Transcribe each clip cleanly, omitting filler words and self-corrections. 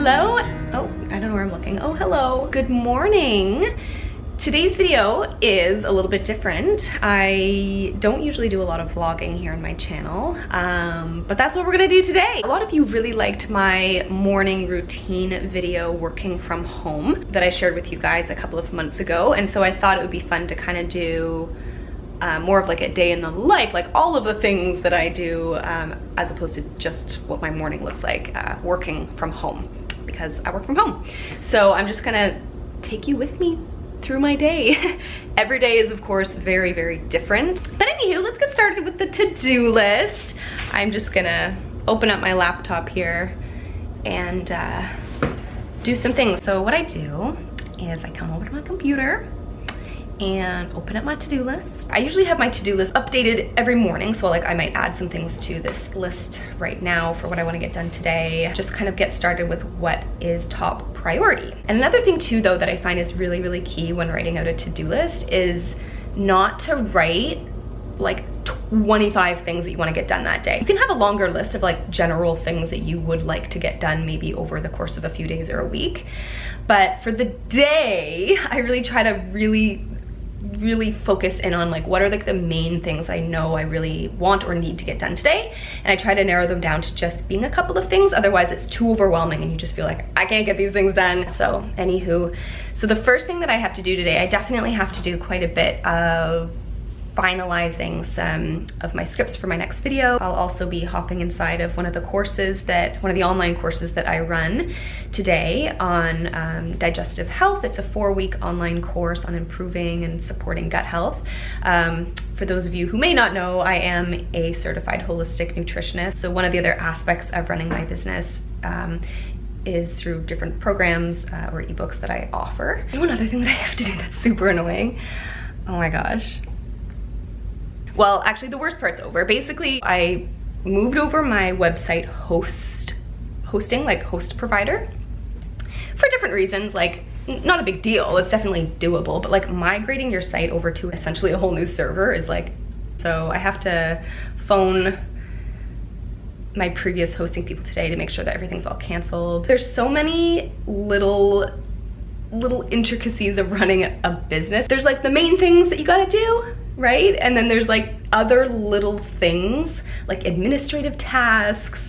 Hello. Oh, I don't know where I'm looking. Oh, hello. Good morning. Today's video is a little bit different. I don't usually do a lot of vlogging here on my channel, but that's what we're gonna do today. A lot of you really liked my morning routine video working from home that I shared with you guys a couple of months ago, and so I thought it would be fun to kind of do more of like a day in the life, like all of the things that I do, as opposed to just what my morning looks like working from home, because I work from home. So I'm just gonna take you with me through my day. Every day is of course very, very different. But anywho, let's get started with the to-do list. I'm just gonna open up my laptop here and do some things. So what I do is I come over to my computer and open up my to-do list. I usually have my to-do list updated every morning, so like I might add some things to this list right now for what I want to get done today. Just kind of get started with what is top priority. And another thing too though that I find is really, really key when writing out a to-do list is not to write like 25 things that you want to get done that day. You can have a longer list of like general things that you would like to get done maybe over the course of a few days or a week. But for the day, I really try to really focus in on like what are like the main things I know I really want or need to get done today, and I try to narrow them down to just being a couple of things. Otherwise it's too overwhelming and you just feel like I can't get these things done. So anywho, so the first thing that I have to do today, I definitely have to do quite a bit of finalizing some of my scripts for my next video. I'll also be hopping inside of one of the online courses that I run today on digestive health. It's a 4-week online course on improving and supporting gut health. For those of you who may not know, I am a certified holistic nutritionist. So one of the other aspects of running my business is through different programs or ebooks that I offer. And one other thing that I have to do that's super annoying. Oh my gosh. Well, actually the worst part's over. Basically, I moved over my website hosting, like host provider, for different reasons. Like, not a big deal, it's definitely doable, but like migrating your site over to essentially a whole new server is like, so I have to phone my previous hosting people today to make sure that everything's all canceled. There's so many little intricacies of running a business. There's like the main things that you gotta do, right? And then there's like other little things like administrative tasks,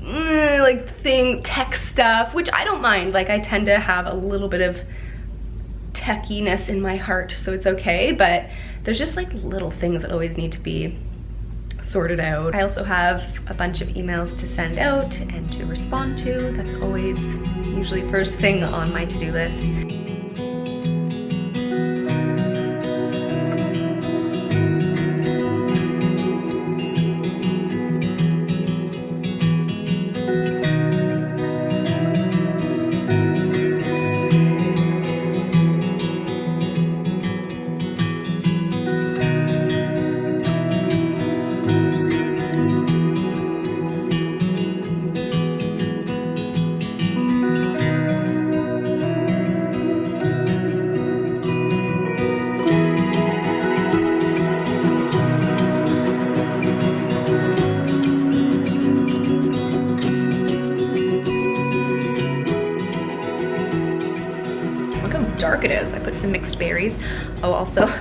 like tech stuff, which I don't mind. Like I tend to have a little bit of techiness in my heart, so it's okay. But there's just like little things that always need to be sorted out. I also have a bunch of emails to send out and to respond to. That's always usually first thing on my to-do list. Dark it is. I put some mixed berries. Oh, also,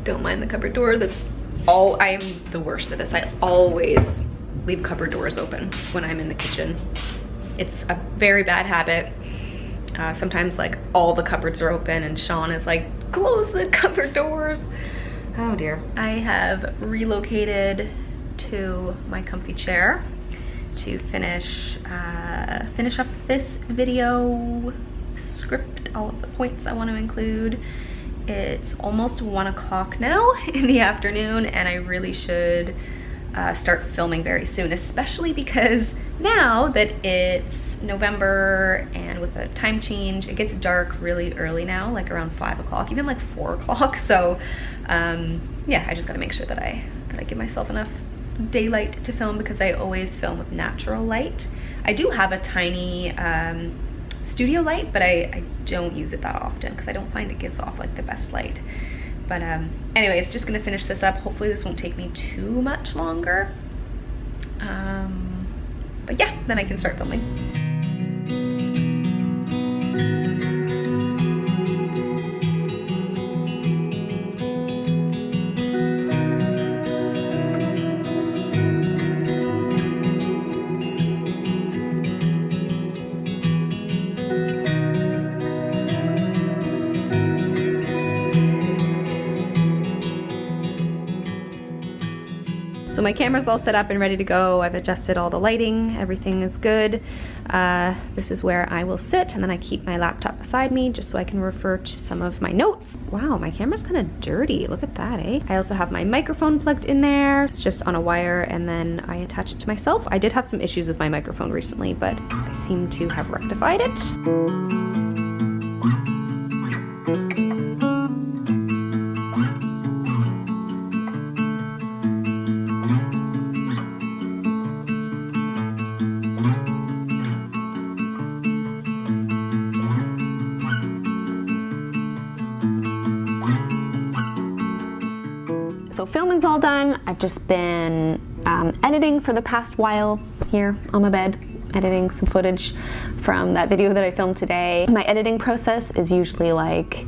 don't mind the cupboard door. I am the worst at this. I always leave cupboard doors open when I'm in the kitchen. It's a very bad habit. Sometimes like all the cupboards are open and Sean is like, close the cupboard doors. Oh dear. I have relocated to my comfy chair to finish up this video script, all of the points I want to include. It's almost 1 o'clock now in the afternoon, and I really should start filming very soon, especially because now that it's November and with a time change, it gets dark really early now, like around 5 o'clock, even like 4 o'clock. So yeah, I just gotta make sure that I give myself enough daylight to film, because I always film with natural light. I do have a tiny studio light, but I don't use it that often because I don't find it gives off like the best light. But anyways, just gonna finish this up. Hopefully this won't take me too much longer. But yeah, then I can start filming. So my camera's all set up and ready to go. I've adjusted all the lighting, everything is good. This is where I will sit, and then I keep my laptop beside me just so I can refer to some of my notes. Wow, my camera's kind of dirty. Look at that, eh? I also have my microphone plugged in there. It's just on a wire, and then I attach it to myself. I did have some issues with my microphone recently, but I seem to have rectified it. So filming's all done. I've just been editing for the past while here on my bed, editing some footage from that video that I filmed today. My editing process is usually like,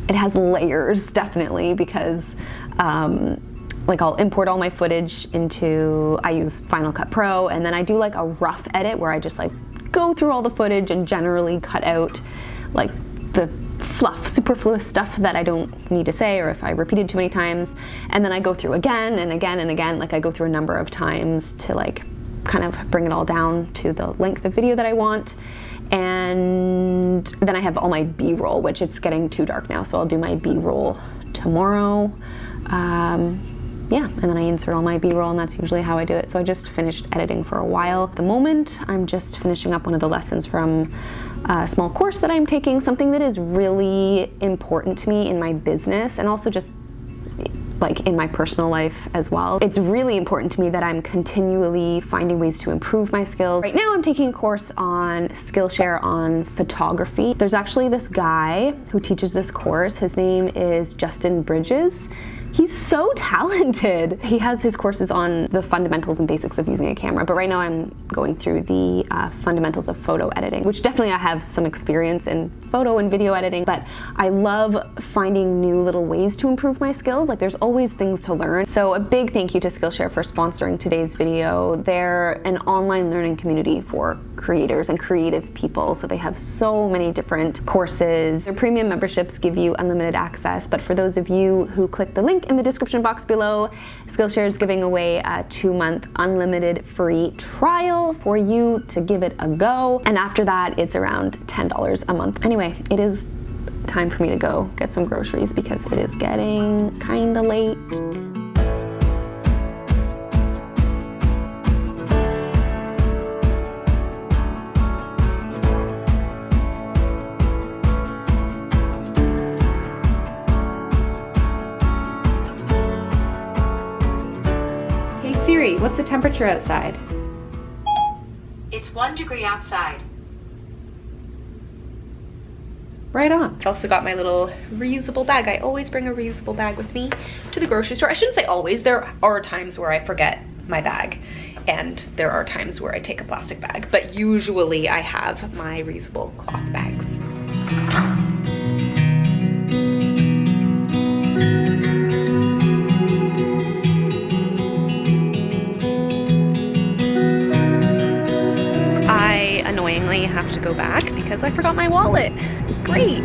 it has layers definitely, because like I'll import all my footage into, I use Final Cut Pro, and then I do like a rough edit where I just like go through all the footage and generally cut out like the fluff, superfluous stuff that I don't need to say, or if I repeated too many times. And then I go through again and again and again, like I go through a number of times to like kind of bring it all down to the length of video that I want. And then I have all my B-roll, which it's getting too dark now, so I'll do my B-roll tomorrow. Yeah, and then I insert all my B-roll, and that's usually how I do it. So I just finished editing for a while. At the moment, I'm just finishing up one of the lessons from a small course that I'm taking, something that is really important to me in my business and also just like in my personal life as well. It's really important to me that I'm continually finding ways to improve my skills. Right now I'm taking a course on Skillshare on photography. There's actually this guy who teaches this course. His name is Justin Bridges. He's so talented. He has his courses on the fundamentals and basics of using a camera, but right now I'm going through the fundamentals of photo editing, which definitely I have some experience in photo and video editing, but I love finding new little ways to improve my skills. Like there's always things to learn. So a big thank you to Skillshare for sponsoring today's video. They're an online learning community for creators and creative people. So they have so many different courses. Their premium memberships give you unlimited access, but for those of you who click the link in the description box below, Skillshare is giving away a 2-month unlimited free trial for you to give it a go. And after that, it's around $10 a month. Anyway, it is time for me to go get some groceries because it is getting kinda late. Siri, what's the temperature outside? It's 1 degree outside. Right on. I also got my little reusable bag. I always bring a reusable bag with me to the grocery store. I shouldn't say always. There are times where I forget my bag, and there are times where I take a plastic bag, but usually I have my reusable cloth bags. Annoyingly have to go back because I forgot my wallet. Great.